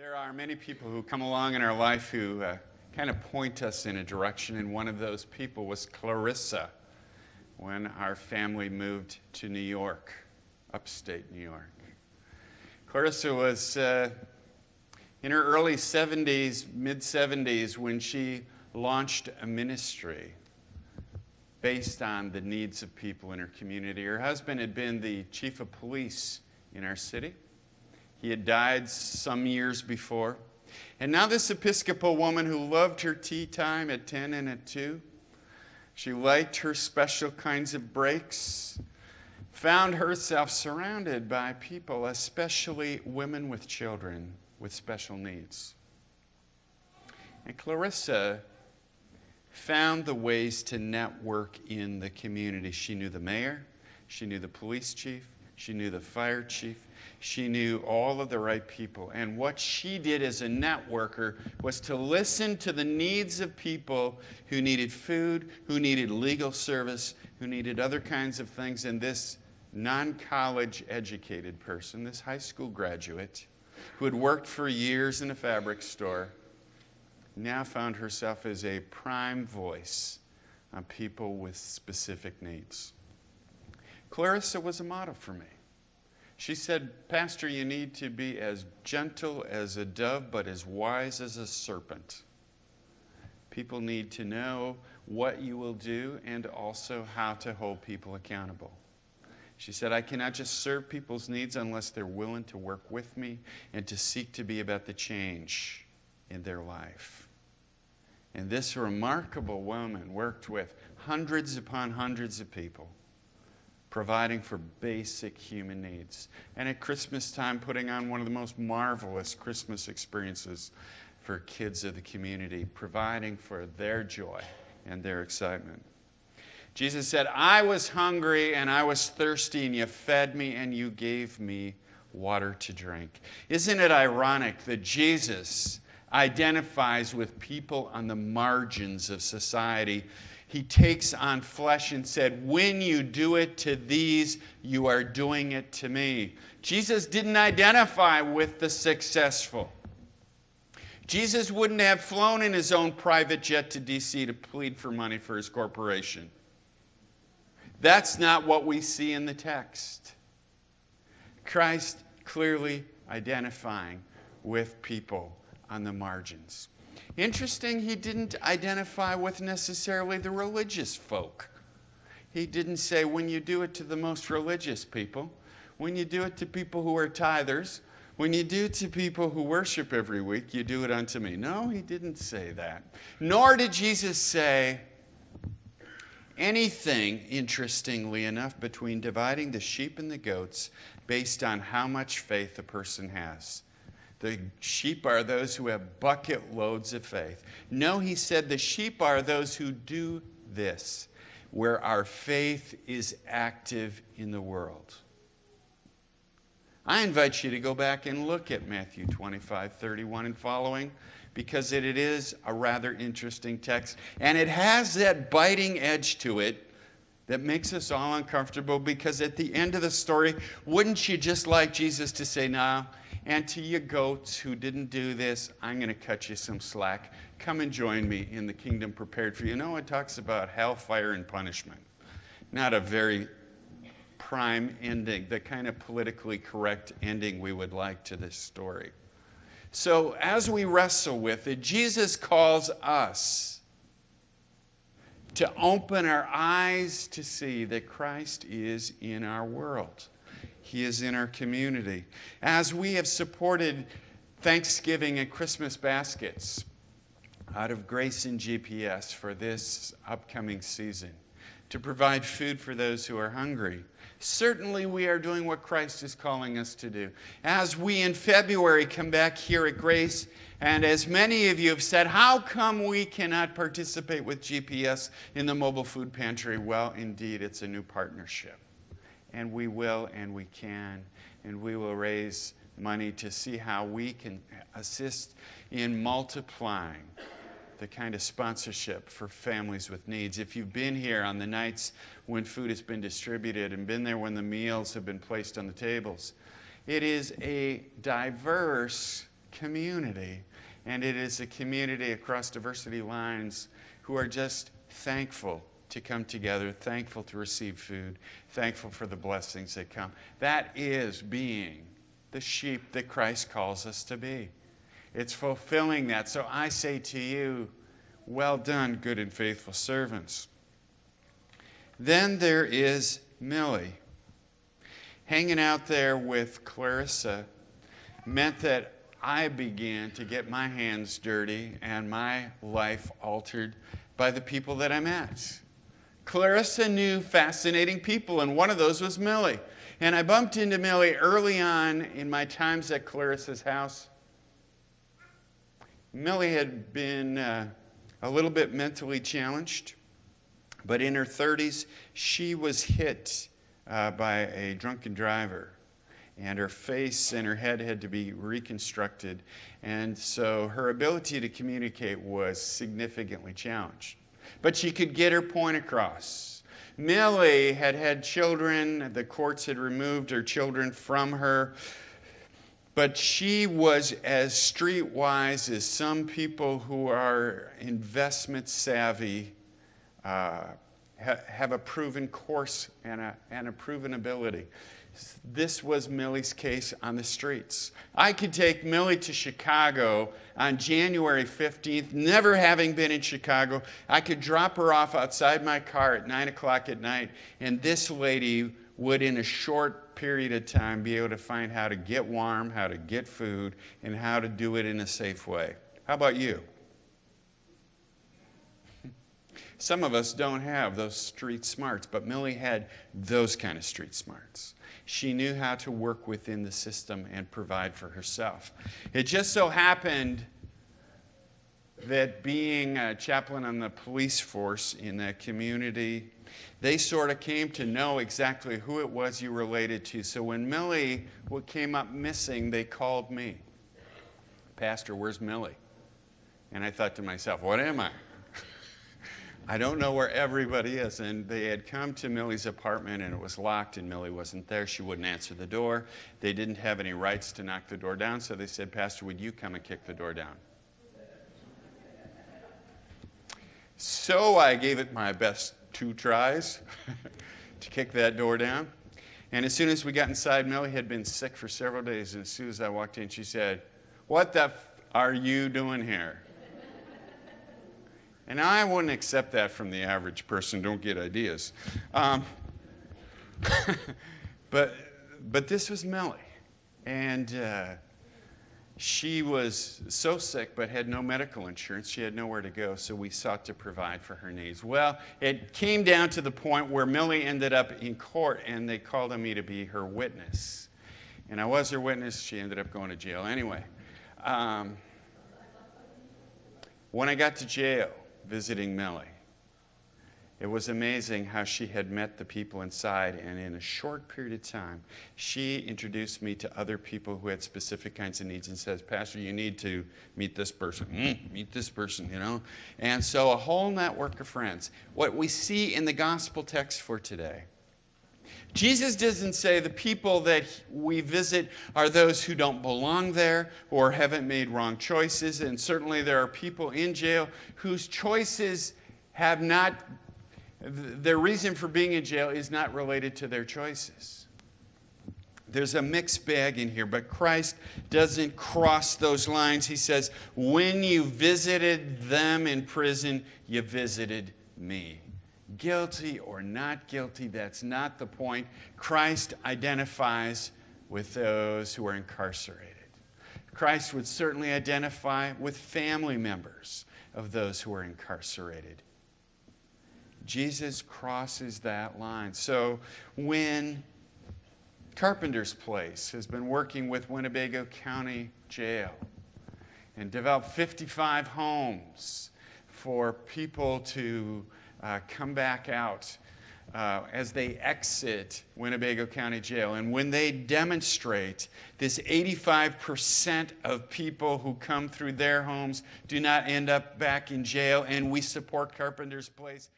There are many people who come along in our life who kind of point us in a direction, and one of those people was Clarissa when our family moved to New York, upstate New York. Clarissa was in her early 70s, mid-70s, when she launched a ministry based on the needs of people in her community. Her husband had been the chief of police in our city. He had died some years before. And now this Episcopal woman who loved her tea time at 10 and at 2, she liked her special kinds of breaks, found herself surrounded by people, especially women with children with special needs. And Clarissa found the ways to network in the community. She knew the mayor, she knew the police chief, she knew the fire chief, she knew all of the right people. And what she did as a networker was to listen to the needs of people who needed food, who needed legal service, who needed other kinds of things. And this non-college educated person, this high school graduate, who had worked for years in a fabric store, now found herself as a prime voice on people with specific needs. Clarissa was a model for me. She said, "Pastor, you need to be as gentle as a dove, but as wise as a serpent. People need to know what you will do and also how to hold people accountable." She said, "I cannot just serve people's needs unless they're willing to work with me and to seek to be about the change in their life." And this remarkable woman worked with hundreds upon hundreds of people, providing for basic human needs. And at Christmas time, putting on one of the most marvelous Christmas experiences for kids of the community, providing for their joy and their excitement. Jesus said, "I was hungry and I was thirsty, and you fed me and you gave me water to drink." Isn't it ironic that Jesus identifies with people on the margins of society? He takes on flesh and said, "When you do it to these, you are doing it to me." Jesus didn't identify with the successful. Jesus wouldn't have flown in his own private jet to D.C. to plead for money for his corporation. That's not what we see in the text. Christ clearly identifying with people on the margins. Interesting, he didn't identify with necessarily the religious folk. He didn't say, when you do it to the most religious people, when you do it to people who are tithers, when you do it to people who worship every week, you do it unto me. No, he didn't say that. Nor did Jesus say anything, interestingly enough, between dividing the sheep and the goats based on how much faith a person has. The sheep are those who have bucket loads of faith. No, he said the sheep are those who do this, where our faith is active in the world. I invite you to go back and look at Matthew 25:31 and following, because it is a rather interesting text. And it has that biting edge to it that makes us all uncomfortable, because at the end of the story, wouldn't you just like Jesus to say, "Now, and to you goats who didn't do this, I'm going to cut you some slack. Come and join me in the kingdom prepared for you." No, it talks about hellfire and punishment. Not a very prime ending, the kind of politically correct ending we would like to this story. So as we wrestle with it, Jesus calls us to open our eyes to see that Christ is in our world. He is in our community. As we have supported Thanksgiving and Christmas baskets out of Grace and GPS for this upcoming season, to provide food for those who are hungry, certainly we are doing what Christ is calling us to do. As we in February come back here at Grace, and as many of you have said, how come we cannot participate with GPS in the mobile food pantry? Well, indeed, it's a new partnership. And we will and we can, and we will raise money to see how we can assist in multiplying the kind of sponsorship for families with needs. If you've been here on the nights when food has been distributed and been there when the meals have been placed on the tables, it is a diverse community. And it is a community across diversity lines who are just thankful to come together, thankful to receive food, thankful for the blessings that come. That is being the sheep that Christ calls us to be. It's fulfilling that. So I say to you, well done, good and faithful servants. Then there is Millie. Hanging out there with Clarissa meant that I began to get my hands dirty and my life altered by the people that I met. Clarissa knew fascinating people, and one of those was Millie. And I bumped into Millie early on in my times at Clarissa's house. Millie had been a little bit mentally challenged, but in her 30s, she was hit by a drunken driver. And her face and her head had to be reconstructed. And so her ability to communicate was significantly challenged. But she could get her point across. Millie had had children. The courts had removed her children from her. But she was as streetwise as some people who are investment savvy have a proven course and a proven ability. This was Millie's case on the streets. I could take Millie to Chicago on January 15th, never having been in Chicago. I could drop her off outside my car at 9 o'clock at night, and this lady would, in a short period of time, be able to find how to get warm, how to get food, and how to do it in a safe way. How about you? Some of us don't have those street smarts, but Millie had those kind of street smarts. She knew how to work within the system and provide for herself. It just so happened that being a chaplain on the police force in that community, they sort of came to know exactly who it was you related to. So when Millie came up missing, they called me. Pastor, where's Millie? And I thought to myself, what am I? I don't know where everybody is. And they had come to Millie's apartment, and it was locked, and Millie wasn't there. She wouldn't answer the door. They didn't have any rights to knock the door down, so they said, Pastor, would you come and kick the door down? So I gave it my best 2 tries to kick that door down. And as soon as we got inside, Millie had been sick for several days. And as soon as I walked in, she said, what the are you doing here? And I wouldn't accept that from the average person. Don't get ideas. But this was Millie. And she was so sick but had no medical insurance. She had nowhere to go, so we sought to provide for her needs. Well, it came down to the point where Millie ended up in court, and they called on me to be her witness. And I was her witness. She ended up going to jail anyway. When I got to jail, visiting Millie, it was amazing how she had met the people inside, and in a short period of time, she introduced me to other people who had specific kinds of needs and says, Pastor, you need to meet this person, meet this person, you know. And so a whole network of friends. What we see in the gospel text for today, Jesus doesn't say the people that we visit are those who don't belong there or haven't made wrong choices. And certainly there are people in jail whose choices have not, their reason for being in jail is not related to their choices. There's a mixed bag in here, but Christ doesn't cross those lines. He says, when you visited them in prison, you visited me. Guilty or not guilty, that's not the point. Christ identifies with those who are incarcerated. Christ would certainly identify with family members of those who are incarcerated. Jesus crosses that line. So when Carpenter's Place has been working with Winnebago County Jail and developed 55 homes for people to come back out as they exit Winnebago County Jail. And when they demonstrate, this 85% of people who come through their homes do not end up back in jail, and we support Carpenter's Place.